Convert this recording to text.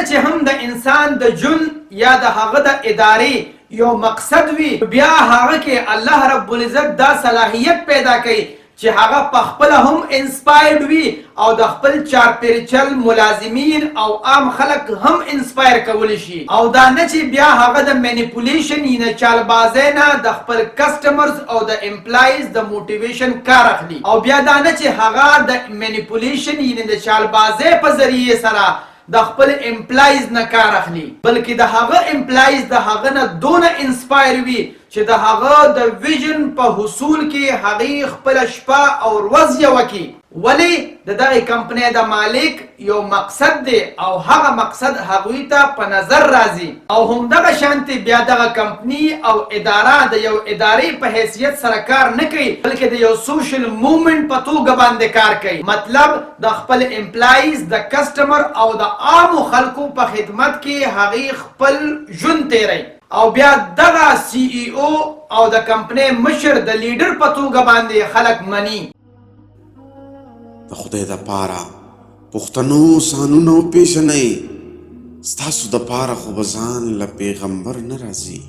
چې هم د انسان د جون یا د هغه د ادارې یو مقصد وي بیا هغه کې الله رب العزت دا صلاحیت پیدا کوي چې هغه په خپل هم انسپایرډ وي او د خپل چارپیرچل ملازمین او عام خلک هم انسپایر کولی شي او دا نه چې بیا هغه د مینیپولیشن یا چالبازۍ نه د خپل کسټمرز او د امپلایز د موټیویشن کار اخلي او بیا دا نه چې هغه د مینیپولیشن یا د چالبازۍ په ذریعه سره د خپل امپلایز نه کار اخلي بلکې د هغه امپلایز د هغه نه دونه انسپایر وي چې د هغه د ویژن په حصول کې هغه خپل شپه او ورځ یو کی ولی د دغه کمپنۍ د مالک یو مقصد دی او هغه مقصد هغوی ته په نظر راځي او همدغه شانتي بیا دغه کمپنی او اداره د یو ادارې په حیثیت سره کار نه کوي بلکې د یو سوشل موومنټ په توګه باندې کار کوي مطلب د خپل امپلایز د کسټمر او د عامو خلکو په خدمت کې هغه خپل ژوند تیری او بیا دغه سی ای او او د کمپنۍ مشر د لیډر په توګه باندې خلک مني د خدای د پاره پښتنو سانونو پیژنئ ستاسو د پاره خو به ځان له پیغمبر نه راځي